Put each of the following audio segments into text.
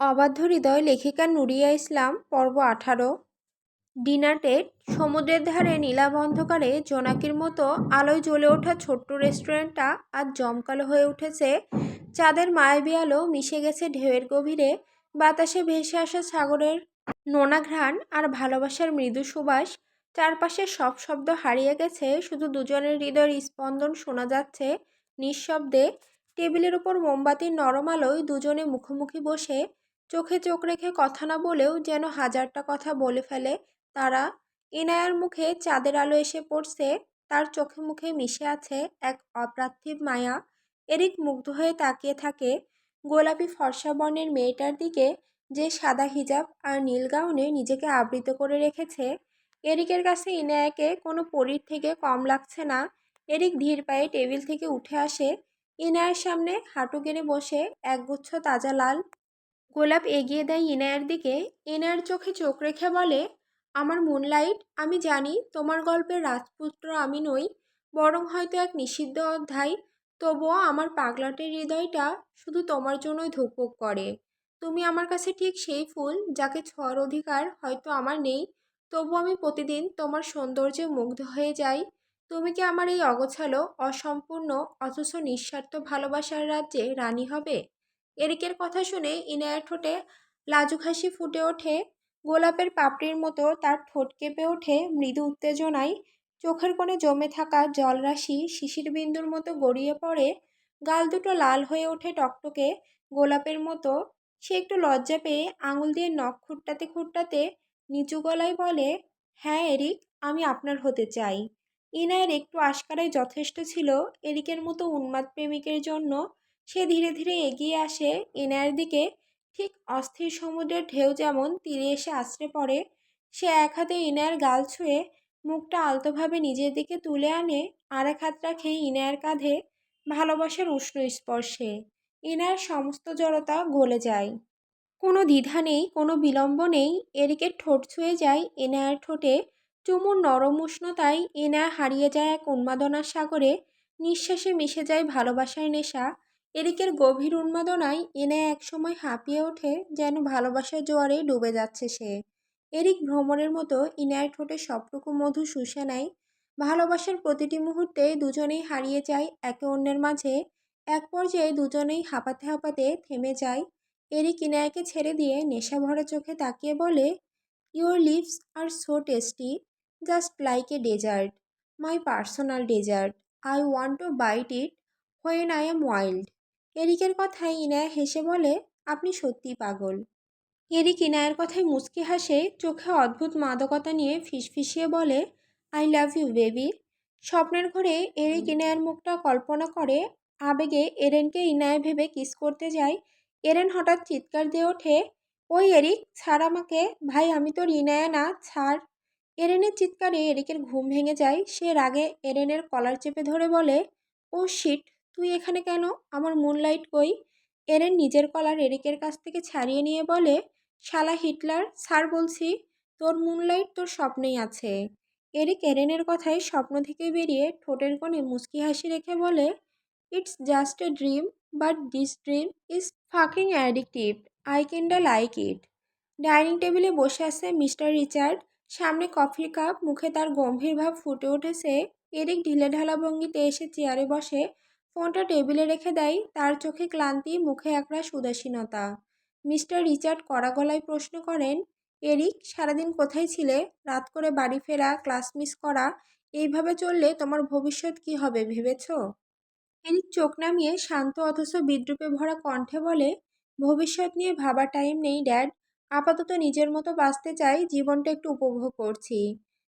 অবাধ্য হৃদয় লেখিকা নুরিয়া ইসলাম পর্ব 18। Dinner date. সমুদ্রের ধারে নীলাভ অন্ধকারে জোনাকির মতো আলোয় জ্বলে ওঠা ছোট্ট রেস্টুরেন্টটা আজ জমকালো হয়ে উঠেছে। চাঁদের মায়াবী আলো মিশে গেছে ঢেউয়ের গভীরে। বাতাসে ভেসে আসা সাগরের নোনা ঘ্রাণ আর ভালোবাসার মৃদু সুবাস। চারপাশে সব শব্দ হারিয়ে গেছে, শুধু দুজনের হৃদয়ের স্পন্দন শোনা যাচ্ছে নিঃশব্দে। টেবিলের উপর মোমবাতির নরম আলোয় দুজনে মুখোমুখি বসে চোখে চোখ রেখে কথা না বলেও যেন হাজারটা কথা বলে ফেলে তারা। ইনায়ার মুখে চাঁদের আলো এসে পড়ছে, তার চোখে মুখে মিশে আছে এক অপার্থিব মায়া। এরিক মুগ্ধ হয়ে তাকিয়ে থাকে গোলাপি ফর্সা বর্ণের মেয়েটার দিকে, যে সাদা হিজাব আর নীল গাউনে নিজেকে আবৃত করে রেখেছে। এরিকের কাছে ইনায়াকে কোনো পরীর থেকে কম লাগছে না। এরিক ধীর পায়ে টেবিল থেকে উঠে আসে, ইনায়ার সামনে হাঁটু গেড়ে বসে একগুচ্ছ তাজা লাল গোলাপ এগিয়ে দেয় ইনায়ার দিকে। ইনায়ার চোখে চোখ রেখে বলে, আমার মুনলাইট, আমি জানি তোমার গল্পের রাজপুত্র আমি নই, বরং হয়তো এক নিষিদ্ধ অধ্যায়। তবুও আমার পাগলাটের হৃদয়টা শুধু তোমার জন্যই ধুকপুক করে। তুমি আমার কাছে ঠিক সেই ফুল যাকে ছোঁয়ার অধিকার হয়তো আমার নেই, তবু আমি প্রতিদিন তোমার সৌন্দর্যে মুগ্ধ হয়ে যাই। তুমি কি আমার এই অগোছালো, অসম্পূর্ণ অথচ নিঃস্বার্থ ভালোবাসার রাজ্যে রানী হবে? এরিকের কথা শুনে ইনায়ার ঠোঁটে লাজুক হাসি ফুটে ওঠে। গোলাপের পাপড়ির মতো তার ঠোঁট কেঁপে ওঠে মৃদু উত্তেজনায়। চোখের কোণে জমে থাকা জলরাশি শিশির বিন্দুর মতো গড়িয়ে পড়ে। গাল দুটো লাল হয়ে ওঠে টকটকে গোলাপের মতো। সে একটু লজ্জা পেয়ে আঙুল দিয়ে নখ খুঁটটাতে খুঁটটাতে নিচু গলায় বলে, হ্যাঁ এরিক, আমি আপনার হতে চাই। ইনায়ের একটু আশকারাই যথেষ্ট ছিল এরিকের মতো উন্মাদ প্রেমিকের জন্য। সে ধীরে ধীরে এগিয়ে আসে ইনায়ের দিকে, ঠিক অস্থির সমুদ্রের ঢেউ যেমন তীরে এসে আছড়ে পড়ে। সে এক হাতে ইনায়ের গাল ছুঁয়ে মুখটা আলতোভাবে নিজের দিকে তুলে আনে, আর এক হাত রাখে ইনায়ের কাঁধে ভালোবাসার উষ্ণ স্পর্শে। ইনায়ের সমস্ত জড়তা গলে যায়। কোনো দ্বিধা নেই, কোনো বিলম্ব নেই। এরিকের ঠোঁট ছুঁয়ে যায় এনায়ার ঠোঁটে। চুমুর নরম উষ্ণতায় এনায়া হারিয়ে যায় এক উন্মাদনার সাগরে। নিঃশ্বাসে মিশে যায় ভালোবাসার নেশা। এরিকের গভীর উন্মাদনায় এনায়া একসময় হাঁপিয়ে ওঠে, যেন ভালোবাসার জোয়ারে ডুবে যাচ্ছে সে। এরিক ভ্রমরের মতো ইনায়ার ঠোঁটে সবটুকু মধু শুষে নেয়। ভালোবাসার প্রতিটি মুহূর্তে দুজনেই হারিয়ে যায় একে অন্যের মাঝে। এক পর্যায়ে দুজনেই হাঁপাতে হাঁপাতে থেমে যায়। এরিক ইনায়াকে ছেড়ে দিয়ে নেশা ভরা চোখে তাকিয়ে বলে, your lips are so tasty, just like a dessert, my personal dessert. I want to bite it when I am wild. এরিকের কথায় ইনায়া হেসে বলে, আপনি সত্যিই পাগল। এরিক ইনায়ের কথায় মুচকি হাসে, চোখে অদ্ভুত মাদকতা নিয়ে ফিসফিসিয়ে বলে, আই লাভ ইউ বেবি। স্বপ্নের ঘরে এরিক ইনায়ের মুখটা কল্পনা করে। আবেগে এরেনকে ইনায়ে ভেবে কিস করতে যায়। এরেন হঠাৎ চিৎকার দিয়ে ওঠে, ওই এরিক, ছাড় আমাকে, ভাই আমি তোর ইনায়া না, ছাড়। এরেনের চিৎকারে এরিকের ঘুম ভেঙে যায়। সে রাগে এরেনের কলার চেপে ধরে বলে, ও শিট, তুই এখানে কেন? আমার মুনলাইট কই? এরেন নিজের কলার এরিকের কাছ থেকে ছাড়িয়ে নিয়ে বলে, শালা হিটলার, স্যার বলছি, তোর মুনলাইট তোর স্বপ্নেই আছে। এরিক এরেনের কথায় স্বপ্ন থেকে বেরিয়ে ঠোঁটের কোণে মুচকি হাসি রেখে বলে, it's just a dream, but this dream is fucking addictive. I kinda like it. Dining টেবিলে বসে আছে মিস্টার রিচার্ড। সামনে কফির কাপ, মুখে তার গম্ভীর ভাব ফুটে উঠেছে। এরিক ঢিলেঢালা ভঙ্গিতে এসে চেয়ারে বসে, ফোনটা টেবিলে রেখে দেয়। তার চোখে ক্লান্তি, মুখে একরাশ উদাসীনতা। মিস্টার রিচার্ড কড়া গলায় প্রশ্ন করেন, এরিক, সারাদিন কোথায় ছিলে? রাত করে বাড়ি ফেরা, ক্লাস মিস করা, এইভাবে চললে তোমার ভবিষ্যৎ কি হবে ভেবেছ? এরিক চোখ নামিয়ে শান্ত অথচ বিদ্রূপে ভরা কণ্ঠে বলে, ভবিষ্যৎ নিয়ে ভাবার টাইম নেই ড্যাড, আপাতত নিজের মতো বাঁচতে চাই, জীবনটা একটু উপভোগ করছি।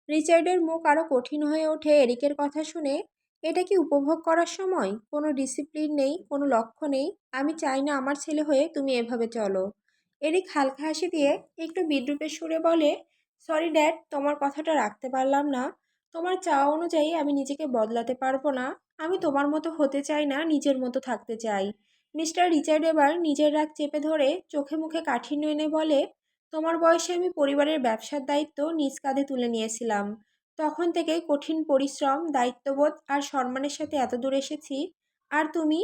রিচার্ডের মুখ আরও কঠিন হয়ে ওঠে এরিকের কথা শুনে। এটা কি উপভোগ করার সময়? কোনো ডিসিপ্লিন নেই, কোনো লক্ষ্য নেই। আমি চাই না আমার ছেলে হয়ে তুমি এভাবে চলো। এরিক হালকা হাসি দিয়ে একটু বিদ্রূপের সুরে বলে, সরি ড্যাড, তোমার কথাটা রাখতে পারলাম না। তোমার চাওয়া অনুযায়ী আমি নিজেকে বদলাতে পারবো না। আমি তোমার মতো হতে চাই না, নিজের মতো থাকতে চাই। মিস্টার রিচার্ড এবার নিজের রাগ চেপে ধরে চোখে মুখে কাঠিন্য এনে বলে, তোমার বয়সে আমি পরিবারের ব্যবসার দায়িত্ব নিজ কাঁধে তুলে নিয়েছিলাম। তখন থেকে কঠিন পরিশ্রম, দায়িত্ববোধ আর সম্মানের সাথে এত দূর এসেছি। আর তুমি?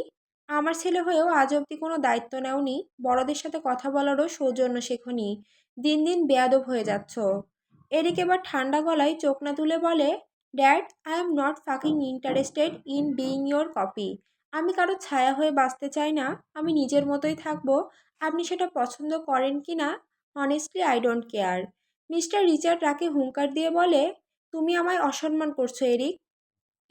আমার ছেলে হয়েও আজ অবধি কোনো দায়িত্ব নেওনি, বড়দের সাথে কথা বলারও সৌজন্য শেখনি। দিন দিন বেয়াদব হয়ে যাচ্ছ। এরিক এবার ঠান্ডা গলায় চোখ না তুলে বলে, dad, I am not fucking interested in being your copy. আমি কারো ছায়া হয়ে বাঁচতে চাই না, আমি নিজের মতোই থাকবো। আপনি সেটা পছন্দ করেন কি না, honestly I don't care. Mister Richard রাগে হুঙ্কার দিয়ে বলে, তুমি আমায় অসম্মান করছো এরিক।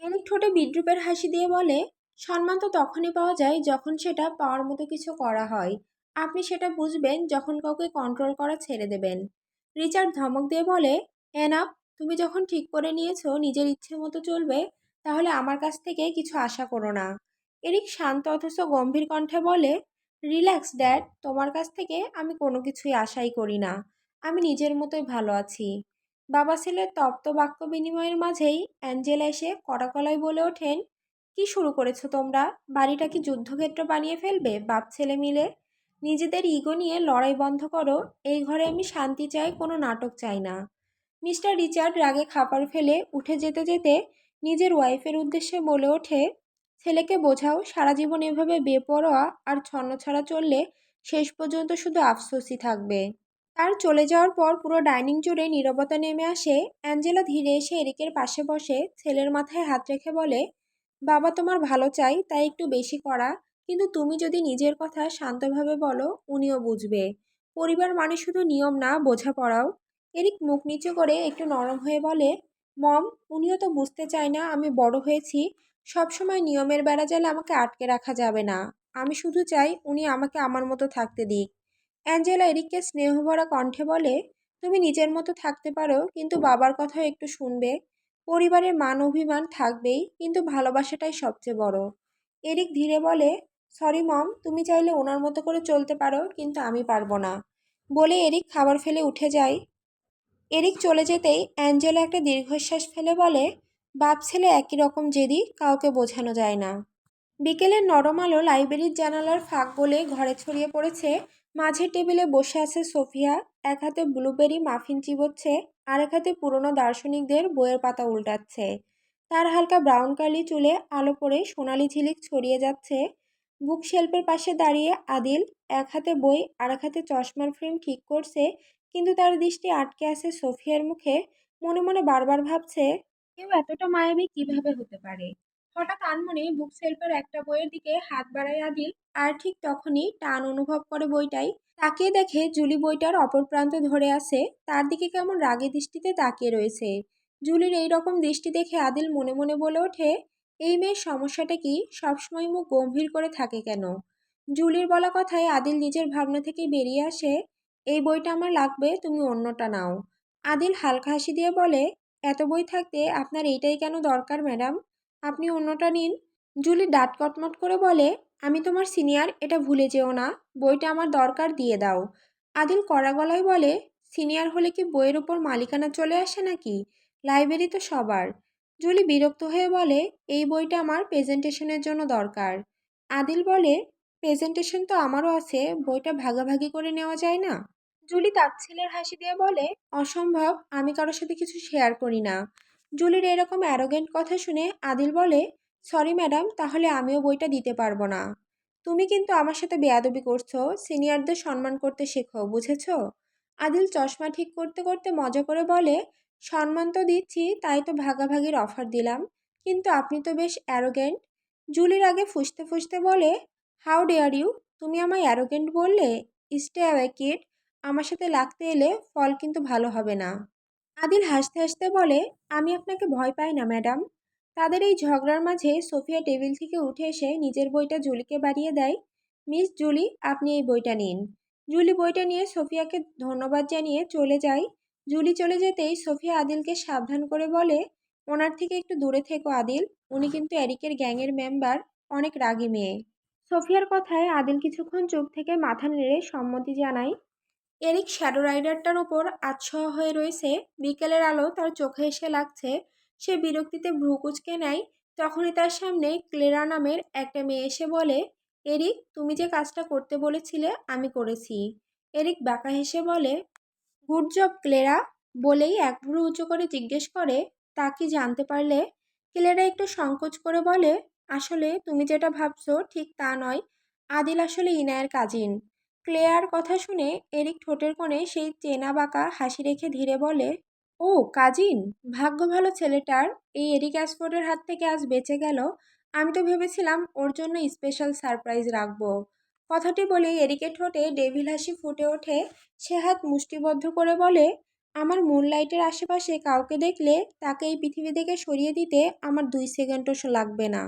এরিক ঠোঁটে বিদ্রূপের হাসি দিয়ে বলে, সম্মান তো তখনই পাওয়া যায় যখন সেটা পাওয়ার মতো কিছু করা হয়। আপনি সেটা বুঝবেন যখন কাউকে কন্ট্রোল করা ছেড়ে দেবেন। রিচার্ড ধমক দিয়ে বলে, এনাফ, তুমি যখন ঠিক করে নিয়েছো নিজের ইচ্ছে মতো চলবে, তাহলে আমার কাছ থেকে কিছু আশা করো না। এরিক শান্ত অথচ গম্ভীর কণ্ঠে বলে, রিল্যাক্স ড্যাড, তোমার কাছ থেকে আমি কোনো কিছুই আশাই করি না। আমি নিজের মতোই ভালো আছি। বাবা ছেলের তপ্ত বাক্য বিনিময়ের মাঝেই অ্যাঞ্জেলা এসে কড়া গলায় বলে ওঠেন, কি শুরু করেছো তোমরা? বাড়িটা কি যুদ্ধক্ষেত্র বানিয়ে ফেলবে বাপ ছেলে মিলে? নিজেদের ইগো নিয়ে লড়াই বন্ধ করো। এই ঘরে আমি শান্তি চাই, কোনো নাটক চাই না। মিস্টার রিচার্ড রাগে খাবার ফেলে উঠে যেতে যেতে নিজের ওয়াইফের উদ্দেশ্যে বলে ওঠে, ছেলেকে বোঝাও সারা জীবন এভাবে বেপরোয়া আর ছন্নছাড়া চললে শেষ পর্যন্ত শুধু আফসোসই থাকবে। তার চলে যাওয়ার পর পুরো ডাইনিং জুড়ে নীরবতা নেমে আসে। অ্যাঞ্জেলা ধীরে এসে এরিকের পাশে বসে ছেলের মাথায় হাত রেখে বলে, বাবা তোমার ভালো চাই, তাই একটু বেশি করা, কিন্তু তুমি যদি নিজের কথা শান্তভাবে বলো উনিও বুঝবে। পরিবার মানে শুধু নিয়ম না, বোঝাপড়াও। এরিক মুখ নিচু করে একটু নরম হয়ে বলে, মম, উনিও তো বুঝতে চায় না আমি বড় হয়েছি, সবসময় নিয়মের বেড়াজালে আমাকে আটকে রাখা যাবে না। আমি শুধু চাই উনি আমাকে আমার মতো থাকতে দিক। অ্যাঞ্জেলা এরিককে স্নেহভরা কণ্ঠে বলে, তুমি নিজের মতো থাকতে পারো, কিন্তু বাবার কথাও একটু শুনবে। পরিবারের মান অভিমান থাকবেই, কিন্তু ভালোবাসাটাই সবচেয়ে বড়। এরিক ধীরে বলে, সরি মম, তুমি চাইলে ওনার মতো করে চলতে পারো, কিন্তু আমি পারবো না। বলে এরিক খাবার ফেলে উঠে যায়। এরিক চলে যেতেই অ্যাঞ্জেলা একটা দীর্ঘশ্বাস ফেলে বলে, বাপ ছেলে একই রকম জেদি, কাউকে বোঝানো যায় না। বিকেলের নরম আলো লাইব্রেরির জানালার ফাঁক গলে ঘরে ছড়িয়ে পড়েছে। মাঝের টেবিলে বসে আছে সোফিয়া, এক হাতে ব্লুবেরি মাফিন চিবোচ্ছে, আর এক হাতে পুরনো দার্শনিকদের বইয়ের পাতা উল্টাচ্ছে। তার হালকা ব্রাউন কালি চুলে আলো পড়ে সোনালি ঝিলিক ছড়িয়ে যাচ্ছে। বুক শেলফের পাশে দাঁড়িয়ে আদিল এক হাতে বই আর এক হাতে চশমার ফ্রেম ঠিক করছে, কিন্তু তার দৃষ্টি আটকে আছে সোফিয়ার মুখে। মনে মনে বারবার ভাবছে, কেউ এতটা মায়াবী কিভাবে হতে পারে। হঠাৎ আনমনে বুক সেলফের একটা বইয়ের দিকে হাত বাড়ায় আদিল, আর ঠিক তখনই টান অনুভব করে বইটাই। তাকিয়ে দেখে জুলি বইটার অপর প্রান্তে ধরে আছে, তার দিকে কেমন রাগী দৃষ্টিতে তাকিয়ে রয়েছে। জুলির এই রকম দৃষ্টি দেখে আদিল মনে মনে বলে ওঠে, এই মেয়ের সমস্যাটা কি, সবসময় মুখ গম্ভীর করে থাকে কেন? জুলির বলা কথায় আদিল নিজের ভাবনা থেকে বেরিয়ে আসে, এই বইটা আমার লাগবে, তুমি অন্যটা নাও। আদিল হালকা হাসি দিয়ে বলে, এত বই থাকতে আপনার এইটাই কেন দরকার ম্যাডাম? আপনি অন্যটা নিন। জুলি দাঁত কটমট করে বলে, আমি তোমার সিনিয়র, এটা ভুলে যেও না। বইটা আমার দরকার, দিয়ে দাও। আদিল কড়া গলায় বলে, সিনিয়র হলে কি বইয়ের উপর মালিকানা চলে আসে নাকি? লাইব্রেরি তো সবার। জুলি বিরক্ত হয়ে বলে, এই বইটা আমার প্রেজেন্টেশনের জন্য দরকার। আদিল বলে, প্রেজেন্টেশন তো আমারও আছে, বইটা ভাগাভাগি করে নেওয়া যায় না? জুলি তাচ্ছিল্যের হাসি দিয়ে বলে, অসম্ভব, আমি কারোর সাথে কিছু শেয়ার করি না। জুলির এরকম অ্যারোগেন্ট কথা শুনে আদিল বলে, সরি ম্যাডাম, তাহলে আমিও বইটা দিতে পারবো না। তুমি কিন্তু আমার সাথে বেয়াদবি করছো, সিনিয়রদের সম্মান করতে শেখো, বুঝেছো? আদিল চশমা ঠিক করতে করতে মজা করে বলে, সম্মান তো দিচ্ছি, তাই তো ভাগাভাগির অফার দিলাম, কিন্তু আপনি তো বেশ অ্যারোগেন্ট। জুলির আগে ফুঁসতে ফুঁসতে বলে, হাউ ডেয়ার ইউ, তুমি আমায় অ্যারোগেন্ট বললে? স্টে অ্যাওয়ে কিড, আমার সাথে লাগতে এলে ফল কিন্তু ভালো হবে না। আদিল হাসতে হাসতে বলে, আমি আপনাকে ভয় পাই না ম্যাডাম। তাদের এই ঝগড়ার মাঝে সোফিয়া টেবিল থেকে উঠে এসে নিজের বইটা জুলিকে বাড়িয়ে দেয়। মিস জুলি, আপনি এই বইটা নিন। জুলি বইটা নিয়ে সোফিয়াকে ধন্যবাদ জানিয়ে চলে যায়। জুলি চলে যেতেই সোফিয়া আদিলকে সাবধান করে বলে, ওনার থেকে একটু দূরে থেকো আদিল, উনি কিন্তু এরিকের গ্যাংয়ের মেম্বার, অনেক রাগী মেয়ে। সোফিয়ার কথায় আদিল কিছুক্ষণ চুপ থেকে মাথা নেড়ে সম্মতি জানায়। এরিক শ্যাডো রাইডারটার ওপর আতশোয়া হয়ে রয়েছে। বিকেলের আলো তার চোখে এসে লাগছে। সে বিরক্তিতে ভ্রু কুঁচকে নেয়। তখনই তার সামনে ক্লেরা নামের একটা মেয়ে এসে বলে, এরিক, তুমি যে কাজটা করতে বলেছিলে আমি করেছি। এরিক বাঁকা হেসে বলে, গুড জব ক্লেরা। বলেই এক ভ্রু উঁচু করে জিজ্ঞেস করে, তা কি জানতে পারলে? ক্লেরা একটু সংকোচ করে বলে, আসলে তুমি যেটা ভাবছো ঠিক তা নয়। আদিল আসলে ইনায়ের কাজিন। ক্লেয়ার কথা শুনে এরিক ঠোঁটের কোণে সেই চেনা বাঁকা হাসি রেখে ধীরে বলে, ও কাজিন, ভাগ্য ভালো ছেলেটার এই এরিক অ্যাসফোর্ডের হাত থেকে আজ বেঁচে গেল। আমি তো ভেবেছিলাম ওর জন্য স্পেশাল সারপ্রাইজ রাখবো। কথাটি বলেই এরিকের ঠোঁটে ডেভিল হাসি ফুটে ওঠে। সে হাত মুষ্টিবদ্ধ করে বলে, আমার মুনলাইটের আশেপাশে কাউকে দেখলে তাকে এই পৃথিবী থেকে সরিয়ে দিতে আমার 2 সেকেন্ডও লাগবে না।